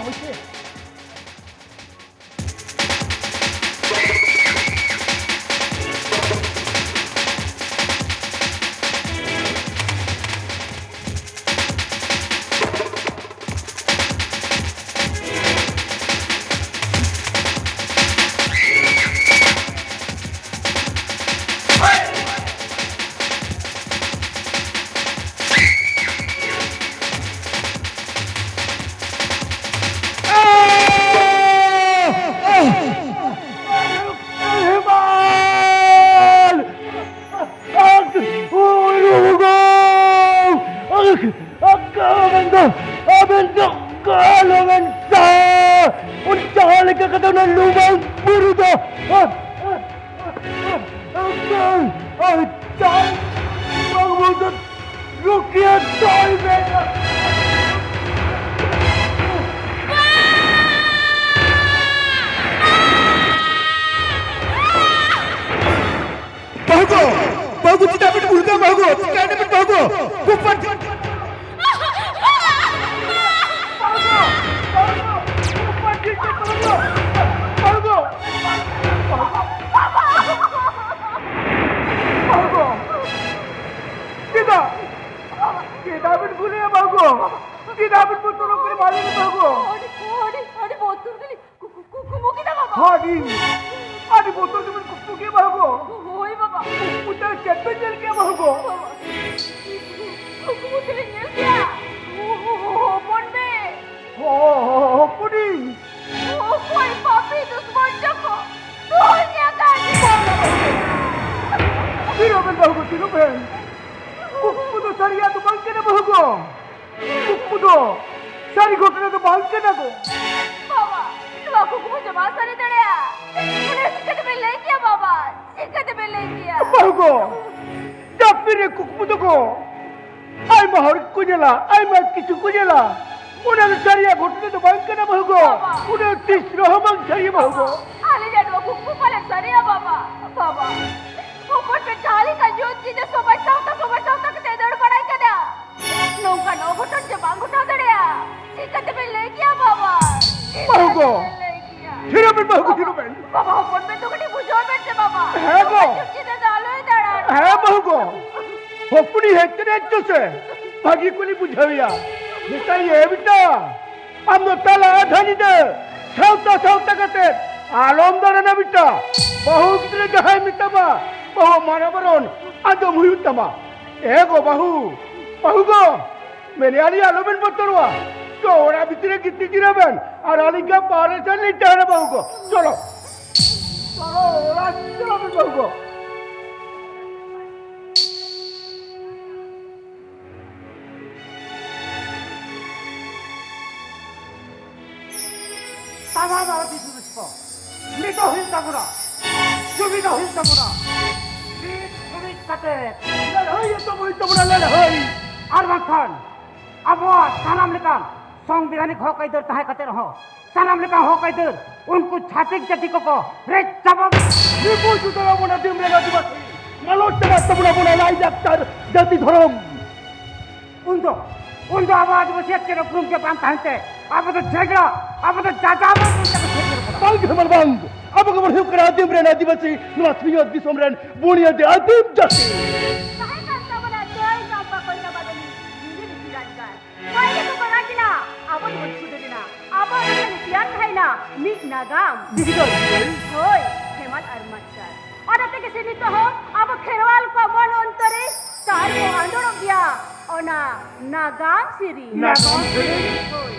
হয়েছে। Bagus tidak berpulga bagus. Tidak berbagus. Kupat. Kita berpulga bagus. Kita berputar ke balik bagus. Adi botol kali. Kumu kita baba. Adi. Adi botol tu kuku ke bagus. Oi baba. Udah jatuh jel ke bagus. Kumu kali nyel kya? Ponbe. Oh, puding. Koi papi दुश्मन joko. Dunia kan. Tiroben bagus tiroben. Kuku tu sariya tu bangke na bagus. Kuku tu sari घोटना तो बंद कर दो बाबा बाबू को मुझे मार सारे दड़िया police शिकायत में ले गया बाबा शिकायत में ले गया बाबू जब फिर कुकमुदो को आई महर कुजला आई मैं किसी कुजला उन्हें सरिया घोटने तो बंद करना बाबू उन्हें तीसरा हम सरिया बाबू आले जानो कुकमु पाले सरिया बाबा बाबा ऊपर पे चाली का जो चीज़ सोबा के तेदड़ पढ़ाई करा नौका नौ घुटन से बांग उठा दड़िया शिकायत में ले गया बाबा बाबू थिरुबेन बाबू थिरुबेन बाबा ऊपर पे तो कटी बुझो में से बाबा है वो चीज़ डालो ही दड़ा है बाबू होपुनी है तेरे अच्छे से भागी को नहीं बुझाविया बेटा ये बेटा हम तो ताला धनी दे साउता करते आलम दरे ना बेटा बहु कितने जहां मिटबा बहु मारा बरोन आदम हुई तमा एगो बहु गो मैंने आली आलोबन बतरवा तो ओरा भीतरे कितनी जिराबन और आली का पारे से नहीं टहरे बहु को चलो ओरा चलो बहु को तावा बाबा दिसुस्पो मितो हिंसाकुरा सुविधा हिंसाकुरा बीच कटे लड़ाई तो वही तो बड़ा लड़ाई अरमान खान अब वो सलाम लेकर संविधानिक हो कई दर तहे कते रहो सलाम लेकर हो कई दर उनको छाती जति को रे जवाब निको जुतरा बना दिम लेगा दिबा मलोट तब बना लाई डॉक्टर जल्दी धरो उनको आवाज बसियत के रूम के पास कहते अब तो झगड़ा अब तो चाचा बंग बंग अब को बढ़ियो करा दिम रे आदिवासी नवासियो दिसमरन बुनिया दे आदिम जति काहे करता बना जय जापा कोई ना बदली हिंदी निराजगार काहे तो बना कि ना अब तो छुटे ना अब तो निसियान खाई ना मिट नागाम डिजिटल होय हेमंत अरमतकर और अते के सिनी तो हो अब खेरवाल को मन अंतरे सारी आंदोलन दिया ओना नागाम सिरी होय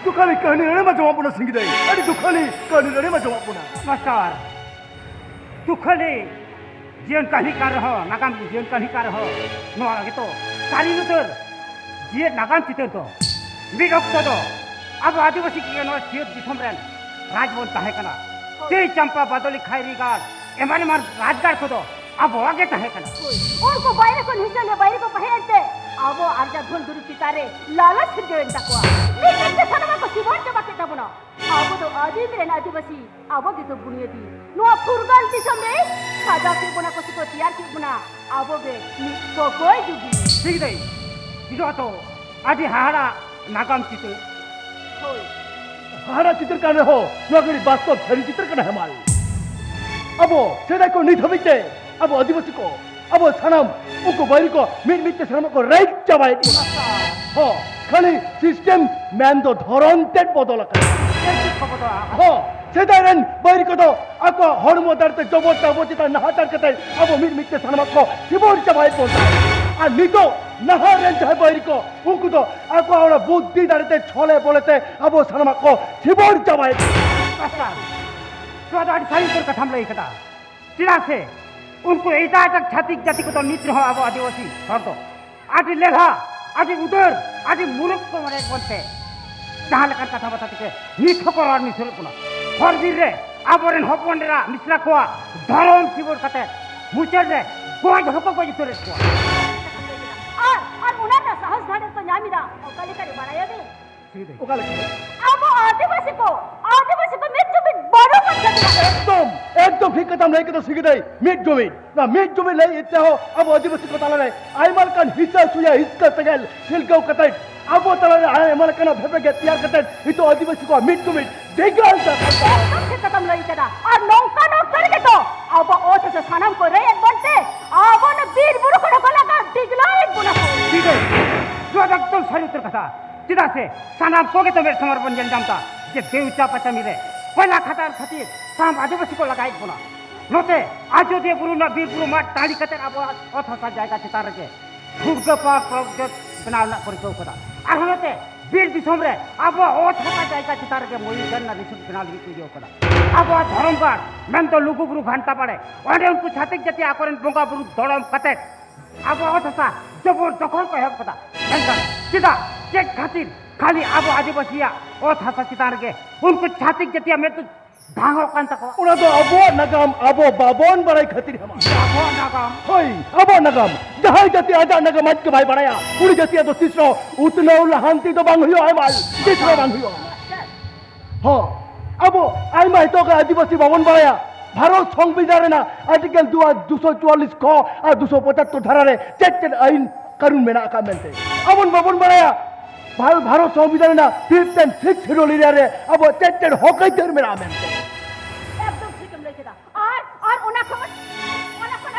दुखानी कहानी रे मा जवाब पुना सिंगी दे अरे दुखानी कहानी रे मा जवाब पुना मास्टर दुखले जीवन कहानी कर रहो नागाम जीवन कहानी कर रहो नो आगे तो सारी नुतर जीवन नागाम चितर तो विरक्त तो अब आदिवासी की नो जीवन दिसम रेन राजवन ताहे कना ते चंपा बादली खायरी गाड़ एमाने मार राजगाड़ को तो अब आगे ताहे कना उनको बाहर को हिस्सा ले बाहर को पहेलते आवो आजा धुन दुरु पितारे लालच जोन तकवा लेकिन ते सनमा को सिबोन जबा के तबनो आवो तो आदि रे आदिवासी आवो के तो बुनियदी नो फुरगाल दिसमे सादा के बना को सिको तैयार के बना आवो बे को कोई जुगी ठीक दे जिरो तो आदि हारा नागाम चिते होय हारा चित्र का हो नगरी वास्तव धरी चित्र का है माल अब सेदा को नहीं थबिते अब आदिवासी को अब सनम उनको बाहरी को मिट के सनम को राइट चबाई हो खाली सिस्टम मैन तो धरनते बदल कर हो सेदारन बाहरी को तो आपको हरमोदार ते जबत जबत नहातर के अब मिट के सनम को सिबोर चबाई बोलता आ नितो नहारन चाहे बाहरी को उनको तो आपको और बुद्धि दारते छोले बोलते अब सनम को सिबोर चबाई मास्टर तो आदि सारी कर कथम लई कथा चिरा से उनको ऐसा तक छाती जाति को तो नित्र हो अब आदिवासी हर तो आदि लेखा आदि उधर आदि मुलुक को मरे बोलते जहाँ लेकर कथा बताते के निठ को और निचल को ना हर वीर रे आबरेन हपनरा मिश्रा को धरम शिवर कते मुचर रे गोय धको को जितरे को और मुना ना साहस धाड़े तो न्यामीरा ओकाले करे बनाया दे ओकाले अब आदिवासी को मृत्यु में बड़ो मत एकदम ठीक कदम नहीं तो सीख दे मिट जमीन ले इतने हो अब आदिवासी को ताला रे आइमल कन हिस्सा सुया हिस्सा तगल सिलगो कतै अब ताला रे आइमल कन भेपे के तैयार कतै इतो आदिवासी को मिट जमीन देगाल सा एकदम ठीक कदम लई कदा और नौका नो करके तो अब ओठ से सनम को रे एक बनते अब न वीर बुरु को लगा डिगला एक बुना ठीक है जो एकदम सही उत्तर कथा चिदा से सनम को के तो मेरे समर्पण जन जानता जे देवचा पचा मिले पहला खतर खातिर साम आदिवासी को लगाई बोला नोते आजो दे गुरु ना वीर गुरु मार ताली कतर अब अथसा जायगा चितार के भूग पार प्रोजेक्ट बनाना परिचय कदा আর হলতে বীর দিসমরে अब অথসা জায়গা চিতার के মই गन ना रिसुट बना ली तुयो कदा अब धरमगार मेन तो लुगु गुरु घंटा पड़े ओडे उनको छातिक जति आकरन बोंगा गुरु दड़म कते अब अथसा जबर दखल कह कदा एंकर सीधा चेक खातिर खाली अब आदिवासिया अथसा चितार के उनको छातिक जति में तो धांगो कान तक उना तो अबो नगाम अबो बाबोन बड़ाई खातिर हम अबो नगाम होई अबो नगाम जहां जति आजा नगाम आज के भाई बनाया पूरी जति तो तीसरो उतनो लहांती तो बांग हुयो है माल तीसरो बांग हुयो हो अबो आई माई तो का आदिवासी भवन बनाया भारत संविधान ना आर्टिकल 244 क और 275 धारा रे चेक आइन कानून में ना का मेंते अबन भवन बनाया भारत संविधान ना 5 and 6 शेड्यूल रे अब चेक होकई दर में ना मेंते एकदम ठीक हम लेके दा और उना को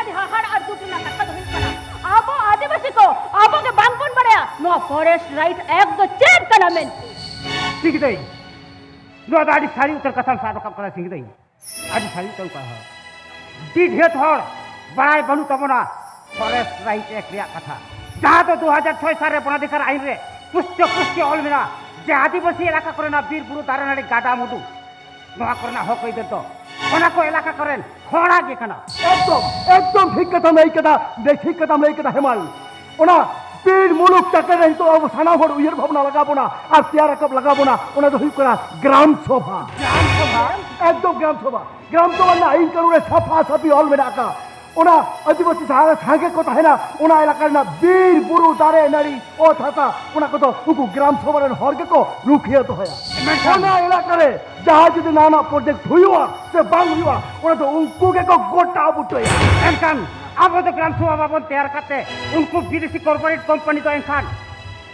आदि हाड़ और दुटी ना कत होई कना अब आदिवासी को अब के बांगपन बड़या नो फॉरेस्ट राइट एक्ट द चेक कनामेंट ठीक दई नो दाडी सारी उत्तर कथम सादो कम करा सिंग दई आदि सारी तो कहा डी ढेत हर बड़ाई बनू तबना फॉरेस्ट राइट एक्ट रिया कथा जहां तो 2006 साल रे बनाधिकार आइन रे पुष्ट अलमिना जे आदिवासी एलाका करे ना वीर बुरु दारानाड़ी गाडा मुडू नोआ करना हो कई दे तो ओना को एलाका करेन खोड़ा के कना एकदम ठीक कथा नहीं कथा देखी कथा नहीं कथा हेमाल ओना पीर मुलुक टकर रही तो अब साना भर उयर भावना लगाबो ना और त्यार कब लगाबो ना ओना तो हुई करा ग्राम सभा एकदम ग्राम सभा ना आइन करूरे सफा सफी हल में आका ओना आदिवासी सागे को है ना ओना इलाका ना वीर बुरु दारे नारी ओ थाता ओना को तो उनको ग्राम सभा रे हरगे को रुखिया तो है ओना इलाका रे जहां जदि नाना प्रोजेक्ट हुआ से बांग हुआ ओना तो उनको के को गोटा बुटो एनकान अब तो ग्राम सभा भवन तैयार करते उनको विदेशी कॉर्पोरेट कंपनी तो एनकान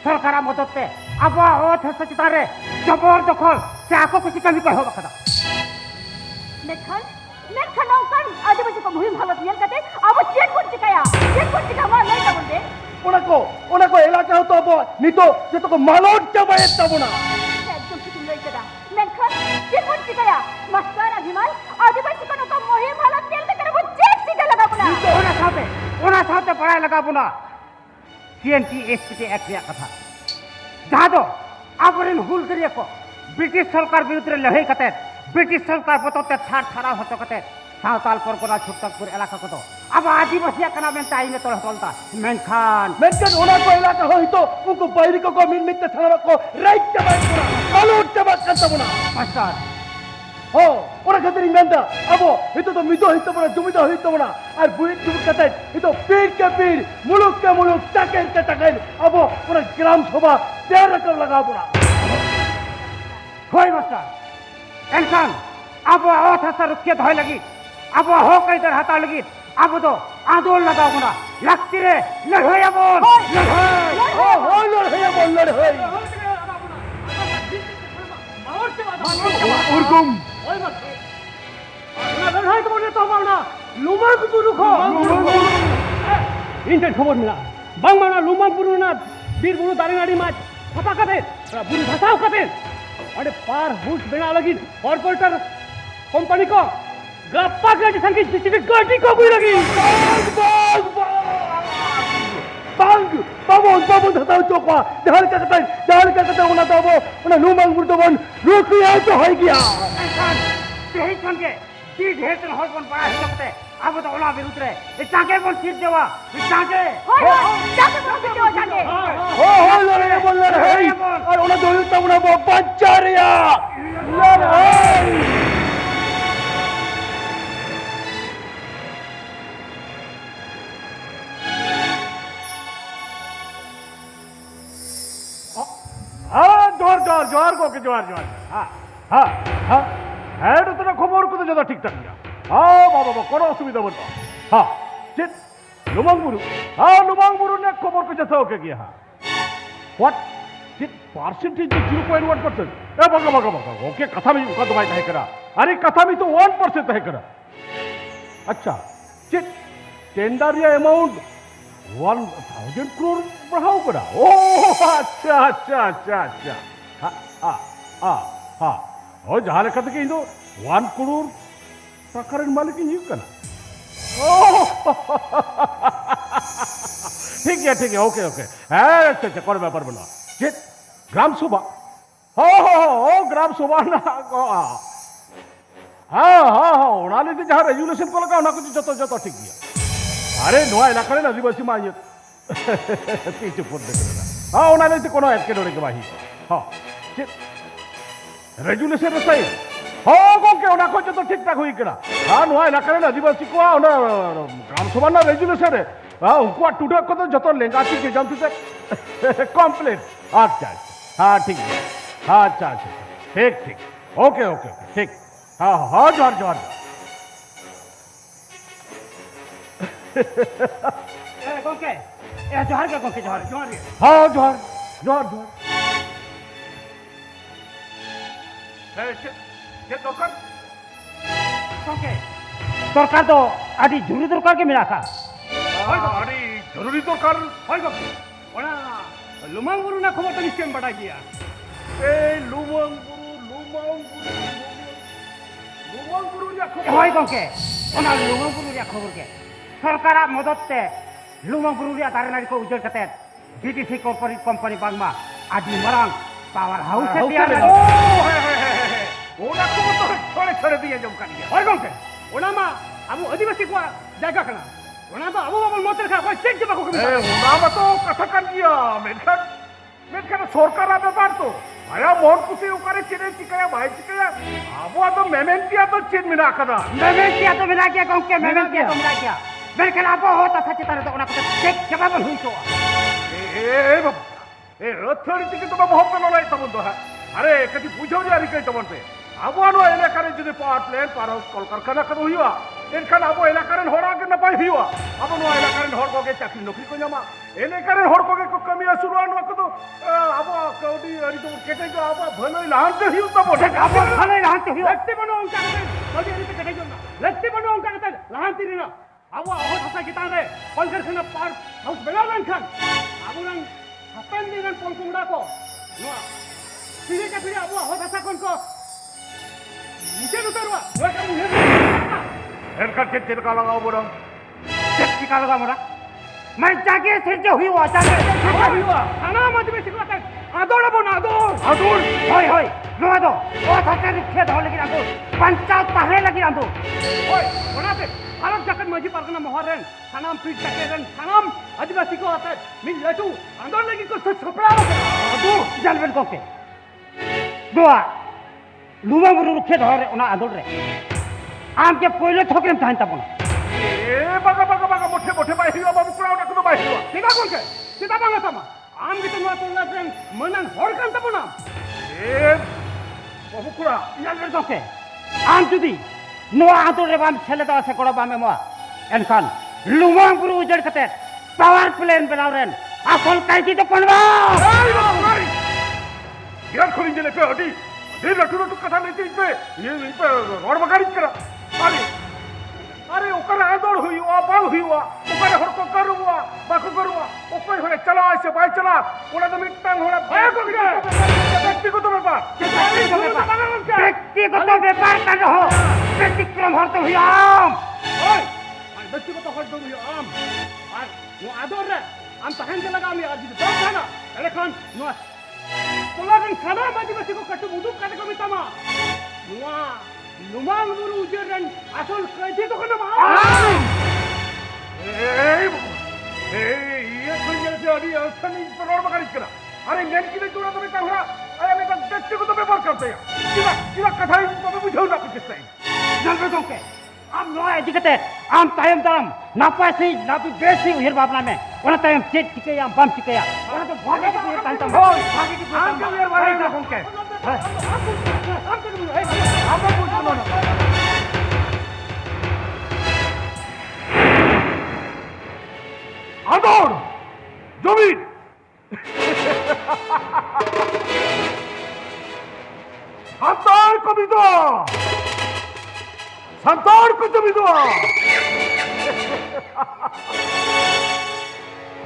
सरकार मदद ते अब ओ थाता चितारे जबर दखल से आको कुछ कमी कहो बखदा नेखन नौकन आदिवासी को मुहिम हालत यल कते अब चेक चिका मा नहीं का बोलते ओना को इलाका हो तो अब नितो जे तो को मालोट चबाए तबना एकदम ठीक नहीं कदा नेखन चेक चिकाया मस्तार अभिमान आदिवासी को नौका मुहिम हालत यल कते वो चेक चिका लगा बुना ओना साथे पढ़ाई लगा बुना सीएनटी एसपीटी एक्ट रिया कथा जहां दो आबरेन हुल करिया को ब्रिटिश सरकार बिरुद्ध लड़ाई कते ब्रिटिश सरकार बतौते थार थारा होतो कते सावताल परगना छुटकपुर इलाका को अब आदिवासी कना मेनता आइने तोड़ तोलता मेनखान ओना को इलाका हो तो उनको बैरी को मिन मित थाना को राइट चबात पुरा आलोट चबात करता बुना मास्टर हो ओना खातिर मेंदा अब हितो तो मिदो हितो बना जुमिदो हितो बना और बुई जुम कते हितो पीर के पीर मुलुक के मुलुक टकेर के टकेर अब ओना ग्राम सभा 13 रकम लगा बुना होय मास्टर इंसान अब औथ हसा रुके धोय लगी अब हो कई इधर हता लगी अब तो आंदोलन लगाओ ना लगती रे लड़ोया बोल हो लड़ोया बोल लड़ोय उरकुम लड़ाई तो बोले तो माना लुमा को तू रुको इंटर खबर मिला बांग माना लुमा बुरु ना बीर बुरु दारी नाड़ी माच फटा कते बुरु फसाओ कते अरे पार हुस बेना लगी कॉर्पोरेटर कंपनी को गप्पा के संगीत स्पेसिफिक गाड़ी को भी लगी बांग बाबो धताओ चोका दहल का कते ओना तो ओना लुमांग बुरु तो बन रुक आए तो होई गया तेही संगे ती ढेर तन हर बन पड़ा है लगते अब तो ओला विरुद्ध रे ए चाके बन सीट देवा चाके जाके बोल दो जाके हो लड़े बोल लड़े और ओना दोयु तब ना बच्चा रिया लड़ाई हाँ जोर को के जोर हाँ हेड तो खबर को तो ज्यादा ठीक ठाक गया हाँ बाबा कोनो असुविधा बनता हाँ चित लुमांगबुरु ने खबर को जैसा होके गया हाँ व्हाट चित परसेंटेज 0.1% ए बगा ओके कथा में उनका दबाई है करा अरे कथा में तो 1% है करा अच्छा चित टेंडर या अमाउंट 1000 करोड़ बढ़ाओ करा ओह अच्छा हाँ और जहाँ लिखा था कि 1 करोड़ प्रकार मालिक ही करना ठीक है ओके अच्छा कर व्यापार बना चित ग्राम सभा हो ग्राम सभा ना हाँ उन्होंने जहाँ रेजुलेशन को लगा उन्हें कुछ जो ठीक गया अरे नवा इलाका ने आदिवासी माँ चुप हाँ उन्होंने को एटकेडोरे के बाही हाँ रेजुलेशन सही हो गोके ओना को जो ठीक ठाक हुई करा हाँ नवा इलाका ने आदिवासी को ग्राम सभा ना रेजुलेशन है हाँ उनको टूटे को तो जो लेंगा ठीक है जानते कंप्लीट अच्छा हाँ ठीक है हाँ अच्छा ठीक ओके ठीक हाँ जोर गोके ए जोहर के गोके जोहर हाँ जोहर सरकार तो आदि जरूरी दरकार के मिला था अरे जरूरी दरकार लुमांगबुरु ना खबर तो निश्चय बढ़ा गया लुमांगबुरु या होय गोके ओना लुमांगबुरु या खबर के सरकार मदद ते लुमांगबुरु या दारनारी को उजड़ कते बीटीसी कॉर्पोरेट कंपनी बांगमा आदि मरांग पावर हाउस से दिया ओना को तो छोड़े दिए जम कर दिया होय गोके ओना मा अब आदिवासी को जायगा करना ओना तो अब बाबल मोटर खा कोई चेक जमा को ओना मा तो कथा कर दिया मेनखान सरकार ব্যাপার तो आया मोर कुछ उकारे चिने चिकया भाई चिकया अब तो मेमेंटिया तो चिन मिला कदा मेमेंटिया तो मिला क्या गोके मेमेंटिया तो मिला क्या बेरकन आप होता सच्ची तरह तो ओना को चेक जमा हुई तो ए अथॉरिटी के तो बहुत पेलो नहीं तब तो है अरे कति बुझो जारी कई तब पे अब आनो इलाका रे जदि पावर प्लांट पावर हाउस कल कारखाना कर हुआ इनखान अब इलाका रे होरा के न पाई हुआ अब नो इलाका रे होर को के चाकरी नौकरी को जमा इलाका रे होर को के कमी शुरुआत न को तो अब कौडी अरी तो केटे को अब भनई लांते हिउ तब अब भनई लांते हिउ लक्ति बनो अंका कते कौडी अरी के केटे जोना लक्ति बनो अंका कते लांती रिना अब हो हसा किता रे कल कारखाना पावर हाउस बेला खान अब रंग हपन दिन पंकुड़ा को नो फिरे के फिरे अब हो हसा कोन को नीचे उतरवा नो का मुहे इनका चिटका लगाओ बोलो चिटका लगा मोरा मैं जाके सिर जो हुआ जाके हुआ खाना मत में सिखवा आदोड़ बना आदोड़ होय नो दो ओ थके रिखे धो लगी रांदो पंचायत ताहे लगी रांदो ओए ओनाते भारत जाकर मजी पारगना मोहरन सनाम पीट जाकेरन सनाम आदिवासी को आते मिल लेटू आंदोलन लगी को सपड़ा अदु जलबेन कोके दुआ लुमा बुरु रिखे धोरे ओना आदोल रे आम के पहिले थोकेम ताहन ताबन ए बागा मोठे मोठे बाई हिवा बाबू कुड़ा ओना कुनो बाई हिवा निगा कोके सीधा बांगा तमा आम के तनवा तोला देन मनन हर कान तबना ए बाबू कुड़ा जलबेन कोके आम जुदी नोआ आदोल रे बाम छले दा से कोड़ा बामे मोआ एनखान लुमा बुरु उजड़ कते पावर प्लेन बनाव रेन आसल काईती तो पनवा यार खोलिंग जले पे हटी ये लटू लटू कथा लेते इस पे ये रोड बगाड़ी करा अरे ओकर आदोड़ हुई हुआ बाल हुई हुआ ओकर हर को करू हुआ बाकू करू हुआ ओकर होने चला ऐसे बाई चला ओला तो मिटन होना भय को गया व्यक्तिगत व्यापार व्यक्तिगत व्यापार कर रहो व्यतिक्रम हरते हुई आम ओए व्यक्तिगत हरते हुई आम और वो आदोड़ रे आम तहन के लगा मी आज दो खाना अरे खान नो पोलागन खाना बाजी बसी को कट्टू बुदू काटे को मितामा नुआ लुमांग बुरु उजरन असल कैसे तो कना ए ये खुंजल से अड़ी असन पर रोड बगाड़ी करा अरे नेट की जोड़ा तो मैं कहरा अरे मैं व्यक्ति को तो व्यापार करते हैं सीधा कथा ही तो बुझाऊ ना कुछ सही जलबे कोके आम नो एदिकते आम टाइम दाम ना पैसे ना तो देसी उहिर बाबना में ओना टाइम चेक चिके या बम चिके या ओना तो भागे के ये टाइम हो भागे के आम के यार भाई ना कोके आम को पूछ लो ना आदोड़ जमीन संतान को भी दो संतान को जमीन दो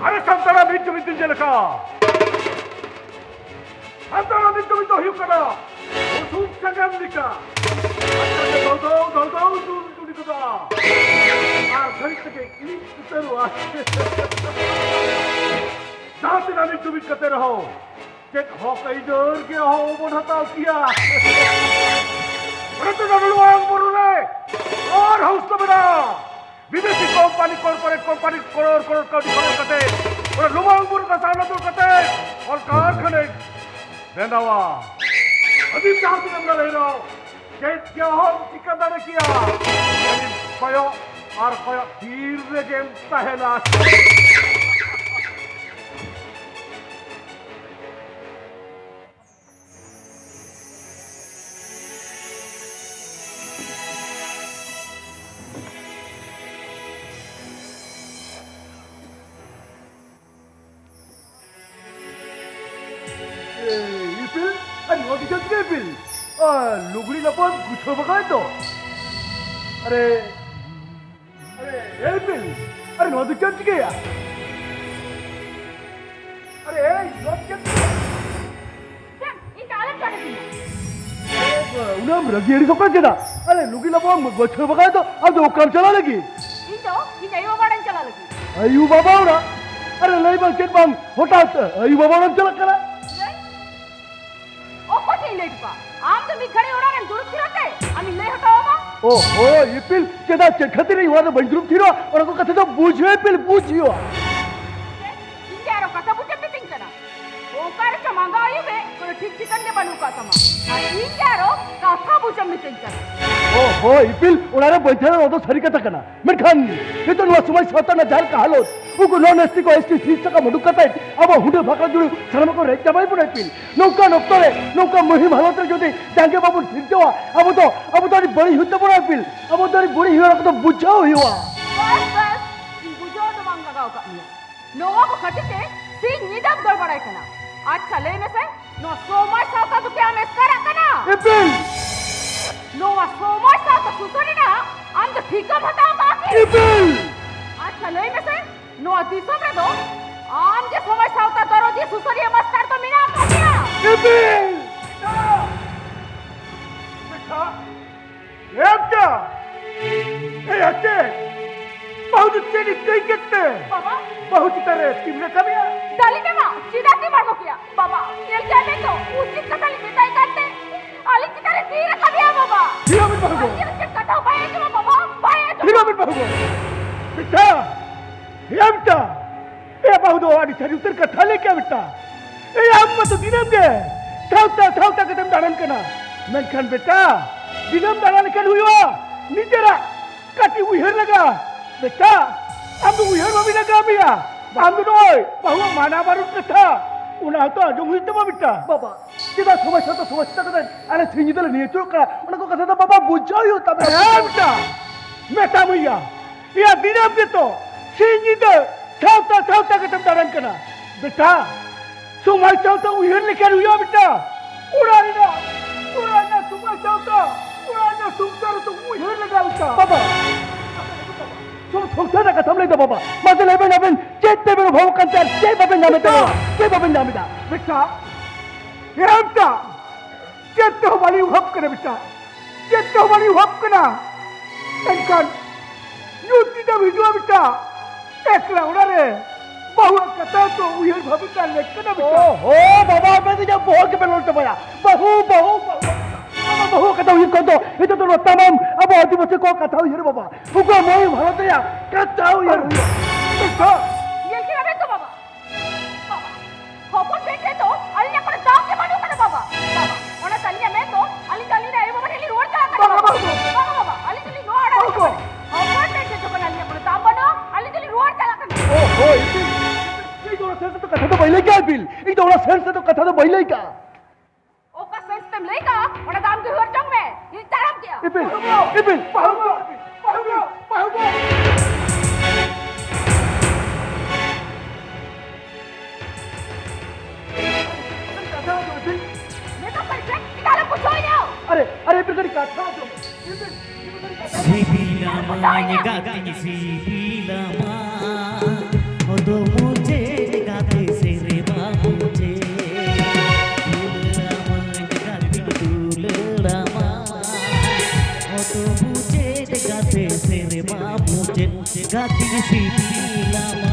अरे संतान भी जमीन दिल जलका संतान भी जमीन तो हिउ करा उसूब संगम निका दो निका खरीद सके उतरुआ जाते नामी जमीन करते रहो चेक हो कई जोर के हो बढ़ाता किया और हाउस तो मेरा विदेशी company corporate company crore crore कोटी करोड़ कते और लुमांगपुर का सामना तो कते और कारखाने बेंदावा अभी जहां से हम रह रहा क्या हो ठिकादार किया यानी कोयो और कोयो तीर रे गेम पहला Ipil, ano kita Ipil? Lugli lapon gusto ba kayo to? Ipil, ano kita ya? Ano kita? इंटा अलग कर दी उन्हें रगियरी तो कर देना अरे लुगी lapon gusto ba kayo to? अब तो काम चला लगी इंटा यो बाड़न चला लगी अयू बाबा उड़ा अरे नहीं बल के बम होटा अयू बाबा उड़ा चला करा आम तो मी खड़े उड़ा दूर रहते हम ले हटाओ ओहो इपिल केदा चखते नहीं हुआ तो बंजरूप थीरो और को कथे तो बुझे इपिल बुझियो इंजारो कथा बुझे पिटिंग करा ओकार के मांगा आयु बे तो ठीक चिकन के बनू का तमा इंजारो कथा बुझे मिटिंग करा ओहो इपिल उड़ारे बैठे रहो तो सरी कथा करना मैं खान ये तो नो समय सोता न जाल का हालो उको नॉन एसटी को एसटी सीट का मडु कता अब हुडे भाका जुड़ी शर्म को रेट जमाई पड़े इपिल नौका नक्तरे नौका मुहिम हालत जोदी डांगे बाबू ठीक जवा अब तो बड़ी हुते पड़ा इपिल अब तो बड़ी हुआ तो बुझाओ हुआ बस बुझो तो मांगा गाओ का नोवा को खटिते सीन निदम गड़बड़ाई कना आज चले में से नो सोमा साता तो क्या में करा कना इपिल नोवा सोमा साता सुतरी ना हम तो ठीक है बता बाकी इपिल आज चले में से नो दिसो में दो आम जे सोमा साता दरो जी सुसरी मस्तर तो मिना कटिया इपिल देखा ये क्या बहुत तेरी कई कितने बाबा बहुत तरह तुमने कभी डाली में मां सीधा की मारो किया बाबा ये क्या में तो उसी कथाली बिताई करते bahugo. Anjir kata bae cuma baba, bae cuma. Hiro bin bahugo. Bita. Ya bita. Ya bahudo adi cari utar kata leke bita. Amma tu dinam ge. Thauta katam daran kana. Menkan bita. Dinam daran kan huyo. Nijera kati uihar laga. Bita. Am uihar babi laga biya. Am noi bahu mana baru kata. Una to ajung huite ba bita. Baba. Kita समझता कदा अरे थिंगी दल nature का उनको कथा था बाबा बुझायो तब बेटा मेटा भैया या दिनम के तो थिंगी दल छावता कदम दारन कना बेटा सुमाय छावता उहिर लेकर हुआ बेटा उड़ाना सुमाय छावता उड़ाना सुमतर तो उहिर लगा बेटा बाबा तुम थोड़ा सा कथम ले दो बाबा मजे लेबे ना बेन चेते बेन भाव कंचार चे बाबे नामे तो चे बाबे नामे दा बेटा Yamta, jatuh balik uhap kena bisa, jatuh balik uhap kena, kan, nyuti dah video bisa, ekla orang le, bahu kata tu uyar bhabi kan lek kena bisa. Oh, bapa apa tu jauh bahu ke pelor tu baya, bahu kata uyar kau tu, itu tu lo tamam, apa hati macam kau kata uyar bapa, bukan mau bharat tu ya, kata uyar, bisa. Ye kira betul baba. Hopon bete to, alnya pada dam ke manu kana baba. Baba, ona tanya me to, ali na ayo baba heli road kala kana baba. Baba, ali tali no ada. Hopon bete to kana alnya pada dam bano, ali tali road kala kana. Oh, ini orang sense tu kata tu bailai क्या bill? ini orang sense tu kata tu bailai क्या? ओका sense तुम लेगा, ona dam ke हुर चंग में, ये तारम क्या? Ipin, paham. अरे बिगड़ी का था जो सिबिलामा गाती सिबिलामा ओ दो मुझे गाते से रे मुझे दुलरामा गाती दुलरामा ओ दो मुझे गाते से रे मुझे गाती सिबिलामा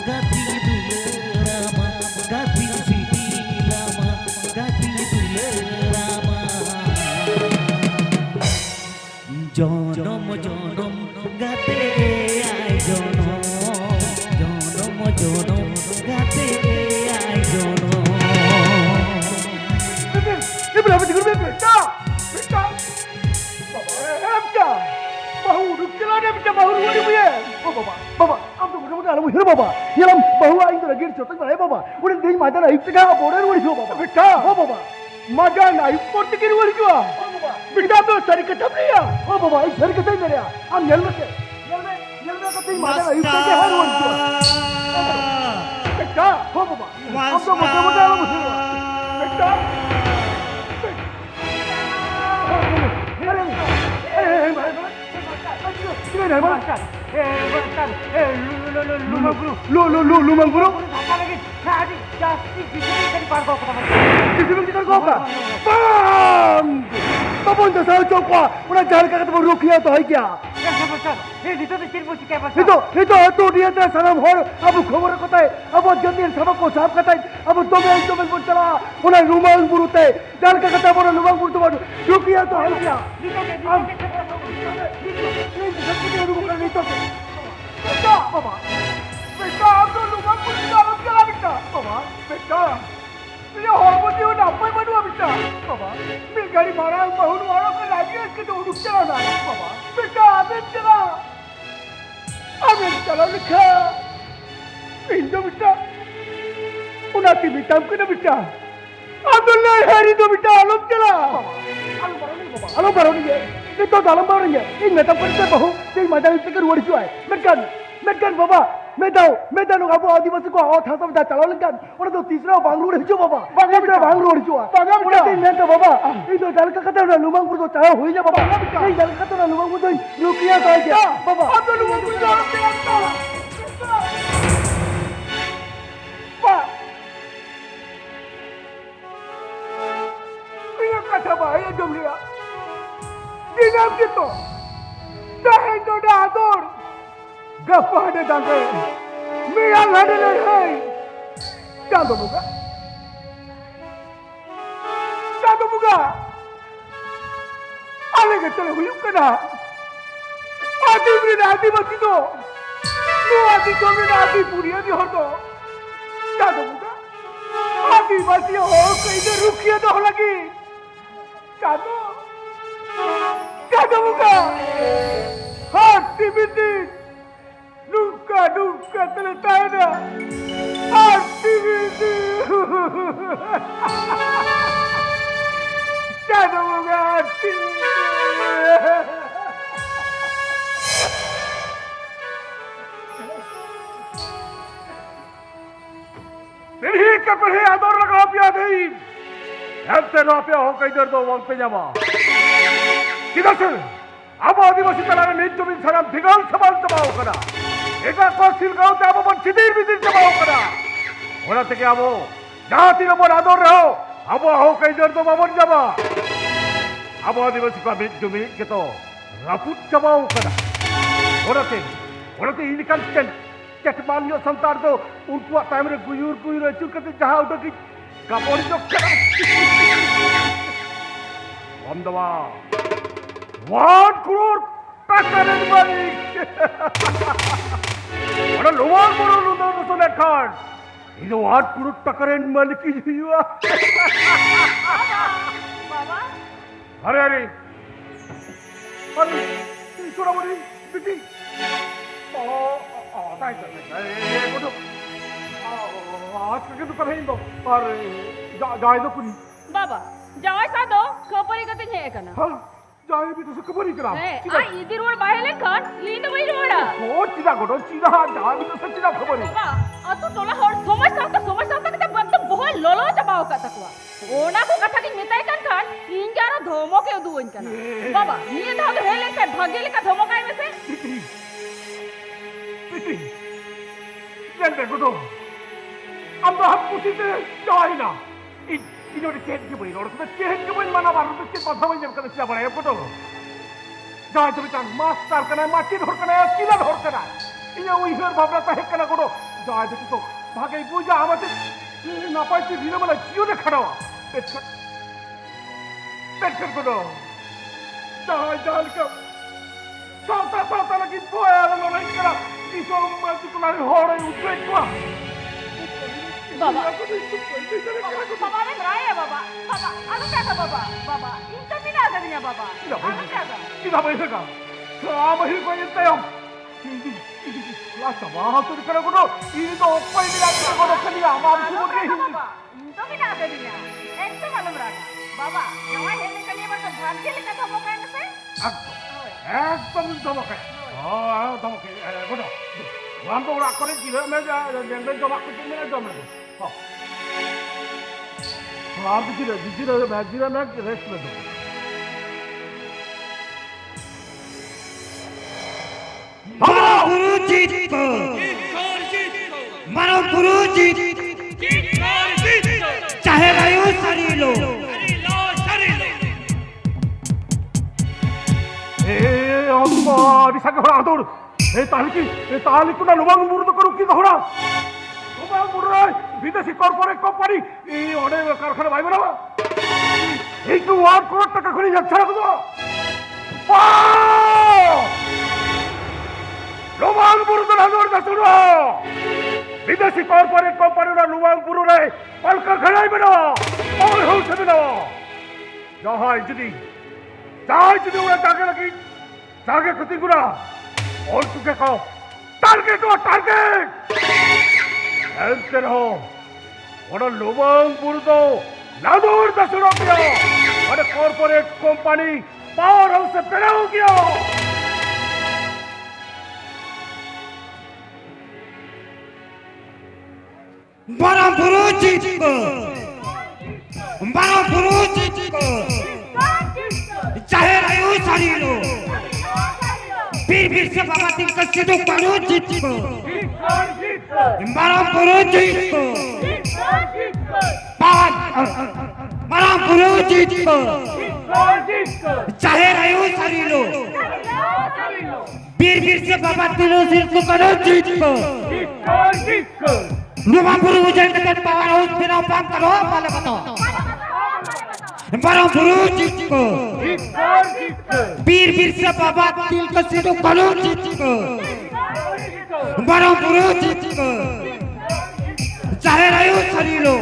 गाती दुलरामा गाती सिबिलामा गाती दुलरामा जनम गाते आय जनम गाते आय जनम ये बिला बिगड़ में बेटा बाबा bahu रुक चला ने बेटा bahu रुक हुए बाबा अब तो मुझे आलम हिर बाबा ये हम bahu आई तो गिर चोटक मारे बाबा उन्हें देख माता ना इतना बॉर्डर वड़ी हो बाबा बेटा हो बाबा मजा ना इपोर्ट गिर वड़ी जो बेटा तो सरी कटम लिया हो बाबा इस सरी कटम मेरे हम जल में का तेरी माता ना इतना के हर वड़ी जो बेटा हो बाबा अब तो मुझे आलम हिर बेटा lumang bro Babon dah salah cokwa, orang jalan kata baru rukiah tu hai kya? Itu dia dah salam hor, abu khabar kata hai, abu jadian sabak ko sahab kata hai, abu domel pun chala, orang lumang buru te, jalan kata baru lumang buru tu baru rukiah tu hai kya? बेटा बाबा बेटा आप तो Luma police आलम चला बेटा बाबा बेटा ये होमोजी हो ना कोई बनवा बेटा बाबा मैं गाड़ी मारा बहुत मारा कर लागी इसके तो रुक चला ना बाबा बेटा अबे चला लिखा इंदो बेटा उनाती बेटा हमको ना बेटा अब्दुल्ला हरी तो बेटा आलम चला आलम बारो नहीं है ये तो आलम बारो नहीं है ये मेटा पर से बहु ये मजा इतने कर वोट जो है मेटकन बाबा मैं दाऊ अब आदिवासी को और था सब चला लगन और तो तीसरा बांग्लोर हिजो बाबा बांग्लोर हिजो और तीन मैं तो बाबा ये तो जल का कथा ना लुमांगपुर तो चाहे होई जा बाबा ये जल का तो ना लुमांगपुर तो रुकिया तो क्या बाबा अब तो लुमांगपुर जा ये कथा भाई ये जमलिया दिना के तो चाहे तो डादोर गप्पा दे दांगे मियां लड़े ले है जादू बुगा अरे ᱜᱮᱛᱚ ᱦᱩᱭᱩᱜ ᱠᱟᱱᱟ ᱟᱹᱫᱤᱢ ᱨᱮᱱ ᱟᱹᱫᱤᱵᱟᱹᱥᱤ ᱫᱚ ᱱᱚᱣᱟ ᱫᱤᱥᱚᱢ ᱨᱮᱱ ᱟᱹᱫᱤ ᱯᱩᱨᱤᱭᱟᱹ ᱦᱚᱲ ᱫᱚ ᱪᱟᱸᱫᱳ ᱵᱚᱸᱜᱟ ᱟᱹᱫᱤᱵᱟᱹᱥᱤ ᱦᱚᱲ ᱠᱚ ᱤᱧ ᱨᱩᱠᱷᱤᱭᱟᱹ ᱫᱚᱦᱚ ᱞᱟᱹᱜᱤᱫ ᱪᱟᱸᱫᱳ ᱵᱚᱸᱜᱟ ᱦᱟᱹᱛᱤ ᱵᱤᱫᱤᱱ nunca te lo traerá actividad ya no voy a actividad नहीं कर पर है आदर लगा पिया नहीं ऐसे ना पिया हो कहीं दर्द वंग पे जामा किधर से अब आदिवासी तलावे में जो भी सराम दिगाल सवाल तबाह करा एका को सिलगांव ते अब बन सिदिर बिदिर तबाह करा ओरा ते के अब जाति नो बन आदर रहो अब हो कहीं दर्द बाबन जामा अब आदिवासी का में जो भी के तो रापुत तबाह करा ओरा ते इनकन चटमानियों संतार तो उनको टाइम रे गुयूर अचूर करते जहां उठो की कापोड़ी जो करा बंदवा 1 crore টাকার মালিক ওরা লোয়ার বড় লোদর মতো লেখান এই যে 8 crore টাকার মালিক কি হইয়া বাবা আরে আরে আরে ইসরা বলি বিটি তাই তাই এই কোটো আজকে কিন্তু করেই তো আর যাই তো কুনি বাবা যাওয়াই সাদো খপরি কতে হে কেনা হ্যাঁ যাই भी तो खबर करा आ इधर और बाहेले खान लींद वही रोड़ा ओ चिदा गोडो चिदा जा भी तो सच्ची खबर बाबा अतो तोला हर समझ साता के बंद बहुत लोलो चबाओ का तकवा ओना को कथा की मिताई खान इन जारा धोमो के दुइन कना बाबा निये धाव हेले के भागेले का धोमो काय में से पिटी जंदे गोडो আমরা হাত পুষিতে চাই না ইনোরে চেক কি বই রড় তো চেক কি বই মানা বারু তো কথা বই যেন করে বড় গোটো যাই তুমি চান মাস্টার কানা মাটি ধর কানা কিলা ধর কানা ইনে ওই হর ভাবনা তা হেক কানা গোটো যাই দেখি তো ভাগেই বুঝা আমাদের না পাইছি দিনে বলে জিওনে খাড়াও পেট গোটো যাই জাল কা সাতা লাগি বয়া লড়াই করা ইসব মাটি কোলার হড়ে উঠে কোয়া बाबा बाबा ने राया बाबा अनु क्या था बाबा इंटर भी ना करनी है बाबा अनु क्या था किधर बैठे का काम ही कोई इतना हम लास्ट बाहर तो निकले कोडो ये तो ऊपर ही लगा कोडो खाली हमारे सुबह के ही इंटर भी ना करनी है एक तो मालूम रहा बाबा यहाँ है निकल ये बस भाग के लेकर तो मौका है से एकदम धमक है हाँ धमक है कोडो हम तो रात को नहीं मैं जंगल जो बात करते मेरा जम है आप जीरो मैं रेस्ट में दो गुरुजी को मारो गुरुजी चाहे वायु शरीर लो अम्मा दिशा के हो आदर ताली को ना लुबांग मुर्द करू की दोहरा लुबांग मुर्द विदेशी कॉर्पोरेट कंपनी এই অনেক কারখানা ভাই বড় এই তো 1 crore টাকা করে যাচ্ছে না তো লুবাংগ মুর্দ না দৌড় শুনো বিদেশি কর্পোরেট কোম্পানি না লুবাংগ মুর্দ রে কল কারখানায় বেরো और হাউস বেরো যাই যদি ওরা টাকা লাগি টার্গেট ক্ষতি গুলা और तुझे कहो टारगेट हो टारगेट ऐसे रहो और लोबांग बुर्दो लादूर दसुरो किया और कॉर्पोरेट कंपनी पावर हाउस से पेड़ा हो गया मारो गुरुजी को चाहे वायु शरीर लो फिर से बाबा दिन का सिद्धू करो जीत को मारा करो जीत को मारा करो जीत को चाहे रायु शरीर लो फिर से बाबा दिनों सिर को करो जीत को नुमा गुरु जन के पावर हाउस फिर आप काम करो वाले बताओ बड़ा गुरु जिसको वीर बिरसा बाबा दिल का सिद्धू करो जिसको बड़ा गुरु जिसको चाहे रहो शरीरो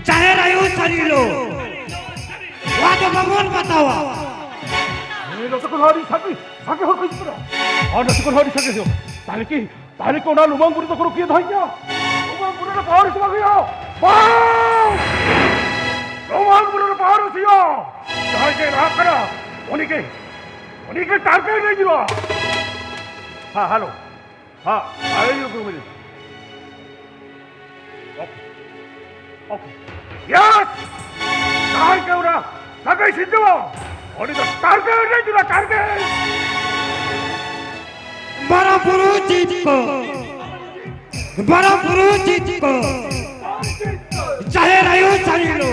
चाहे रहो शरीरो वहाँ तो भगवान बतावा ताले को ना लुमांग बुरी तो करो किए धाइया लुमांग बुरी ना पावर से भागियो लुमांग बुरी ना पावर से यो चाहे के ना करा उन्हीं के टारगेट नहीं जीवा हाँ हेलो हाँ आए यो गुरु मेरे ओके यस चाहे के उड़ा सभी सिद्धू उन्हीं का टारगेट नहीं जीवा टारगेट बड़ा गुरु जिसको चाहे रहो शरीरो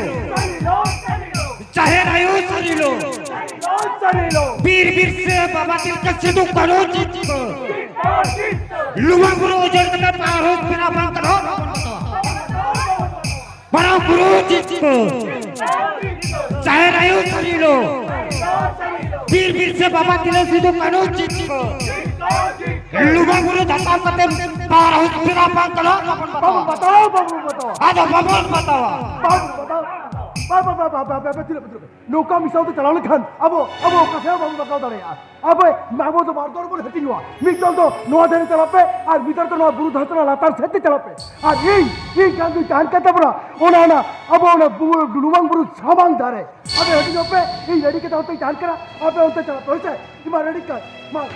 वीर बिरसा बाबा दिल का सिद्धू करो जिसको लुमा गुरु उजड़ का पार हो बिना बंद करो बड़ा गुरु जिसको चाहे रहो शरीरो वीर बिरसा बाबा दिल का सिद्धू करो जिसको लुमा गुरु धक्का करते पार हो बिना बंद करो बताओ बाबू आजा बाबू बताओ नौका मिसाओ तो चलाने खान अब कैसे बाबू बताओ दरे यार अब मामो तो बार दौर बोले हटी हुआ मिटल तो नोआ देने चला पे और भीतर तो नोआ बुरु धरतना लातार सेते चला पे और ये जान तू जान करता बड़ा ओना ना अब ओना लुमांग बुरु सामांग धारे अब हटी जो पे ये रेडी के तो जान करा अब उनते चला तो ऐसे मार रेडी कर मार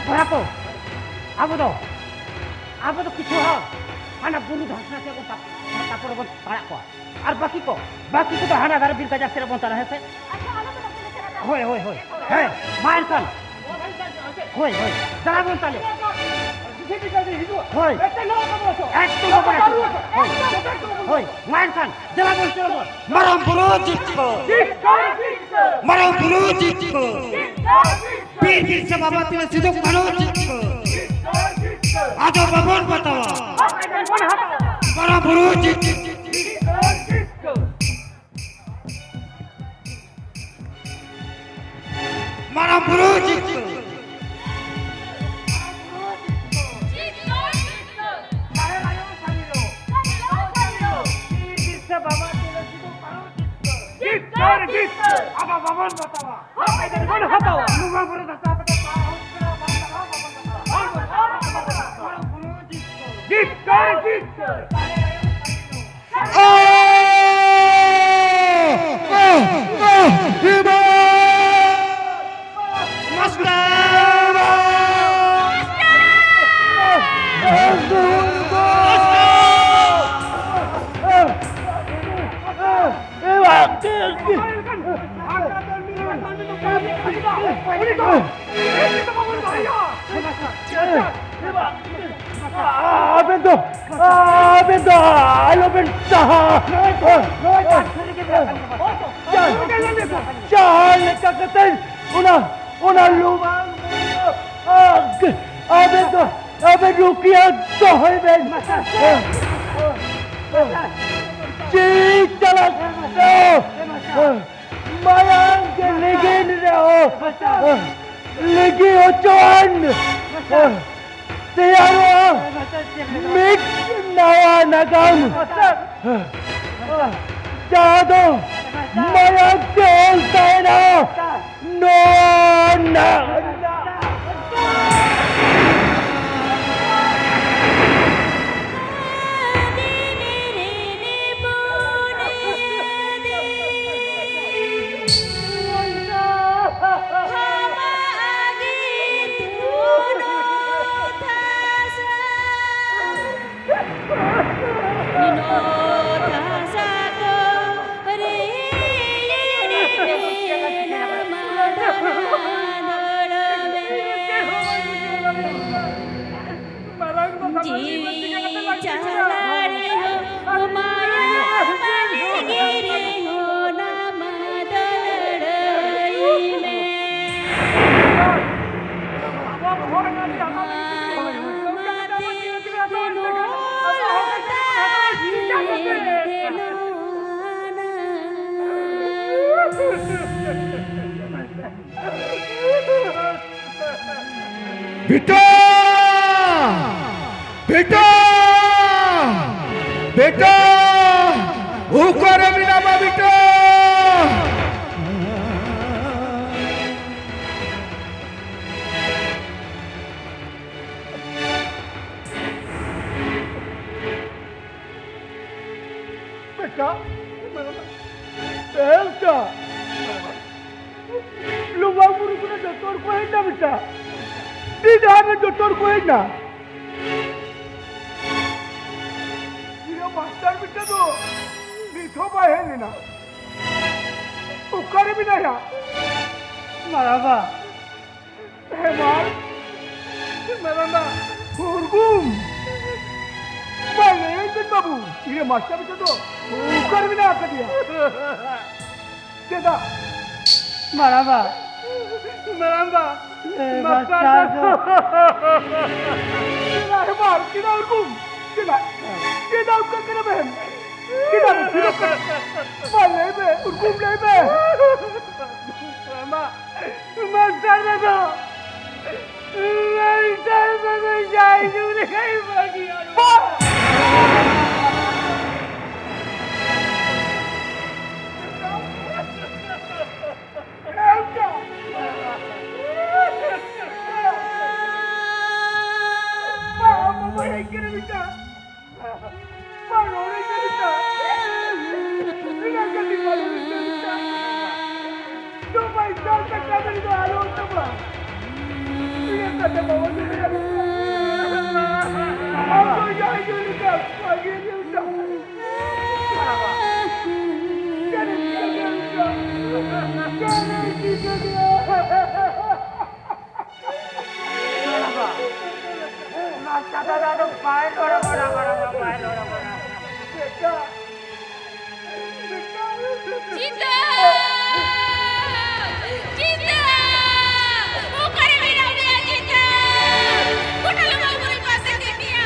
भरा को अब तो किछु हो आना बुरु धरना से को तापर को पाड़ा को और बाकी को तो हाना घर बिल का जासे बनता रहे से होय है मार कर होय चला बनता ले होय होय मार कर चला बनता मरम बुरु जिसको पीर बिरसा बाबा तिल सिद्धू करो जिसको आजो भगवान बतावा बड़ा बुरु जिसको मारा गुरु जिसको रुकिया तो है चला Mayang ke ligin rao. Ligi ocuan. Tiaro. Mik nawa nagam. Jado. Mayang ke ultaina. No na. बेटा बेटा बेटा ऊपर बिना बेटा बेटा बेटा लुवा मुरु को डॉक्टर को है ना बेटा tidak ada dokter kuenya. Dia master betul tu. Ni coba ni na. Ukar bina ya. Maraba. Hemar. Maraba. Urgum. Mana ini babu? Dia master betul tu. Ukar bina apa dia? Tidak. Maraba. Maraba. Master. Tidak hebat, tidak urgum, tidak ukar kena behem, tidak mana be, urgum lebe. Master betul, jai juga kaya bagi. Cinta! Cinta! Bukan dia cinta! Udah lu mau beribasan ke dia?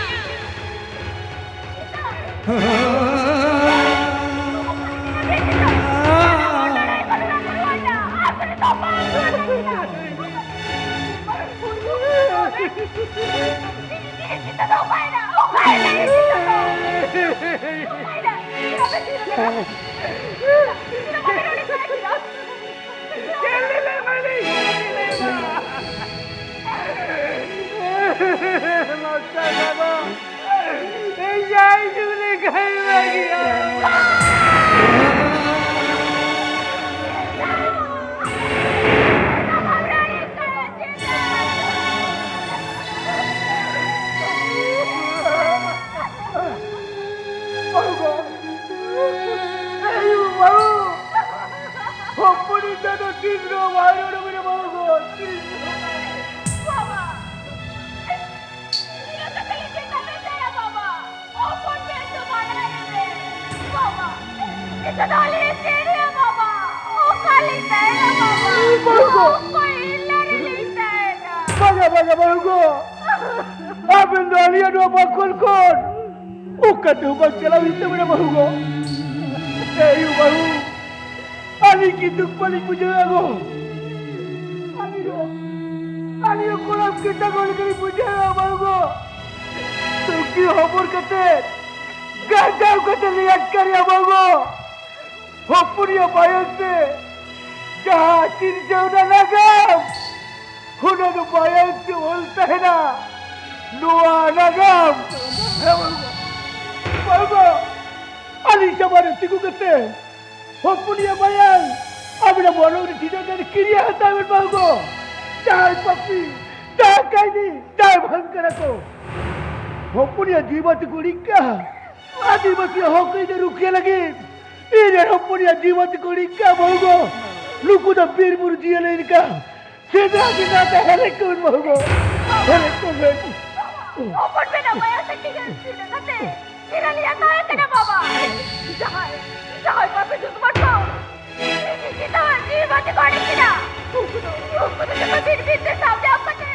Ali gitu paling puja aku. Ali kurang kita kau kali puja aku. Tuki hopor kate, gagal kate lihat karya aku. Hopor ya bayar se, jahatin jauh dah nagam. Huda tu bayar se ulta है ना, dua nagam. Bago, Ali sabar tiku kate. Hoppunia bayang, abina bolong di tidak dari kiri hantar berbago. Dah papi, dah kaini, dah bangkar aku. Hoppunia jiwa tu kulika, adi masih hokai dah rukia lagi. Ini hoppunia jiwa tu kulika bago. Luku dah bir buru dia lagi ka. Sedang kita dah helekun bago. Helekun lagi. Open pena bayang sekian sini kate. Kira lihat saya kena baba. Jangan papi tu semua tahu. Kita mati kori kita. Aku tu cuma bin sampai apa ni?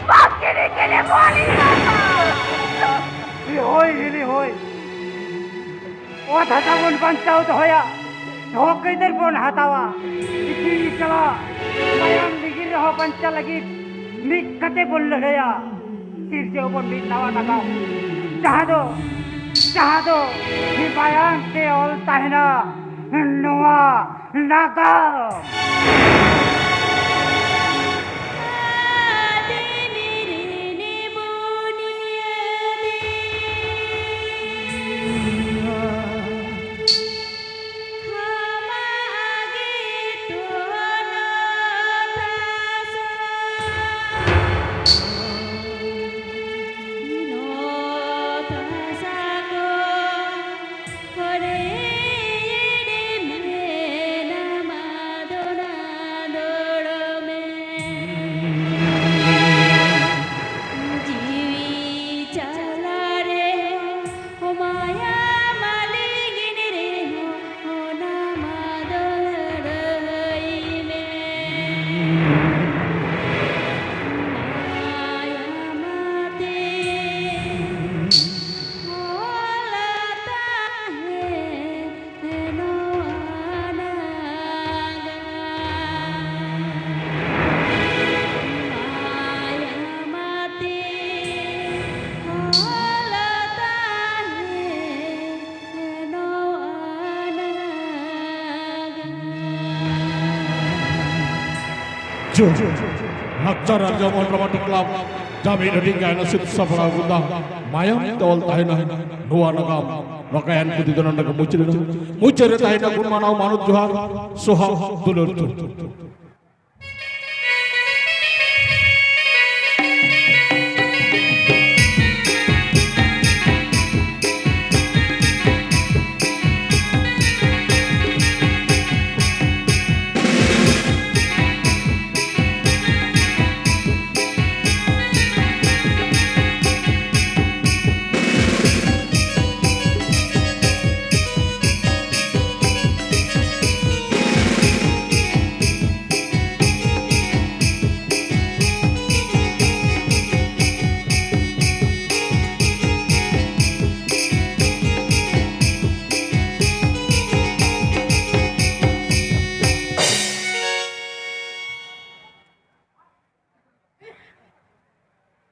Makin ni boleh apa? Ini hoi. Oh, thata pun pancau tu hoya. Hok ider pun hatawa. Iki kala bayang digir ho panca lagi. Mik kate pun lehya. Sirje pun bitawa takau. Jahado, di bayang te ol tahna, nuwa naga. Acara Jamuan Dramatik Club Jami Dodingga Nasib Safra Bunda Mayam Tol Tahina Nuwa Nagam Rakayan Putih Donan Nagam Mucir Tahina Gun Manau Manut Johar Soha Dulur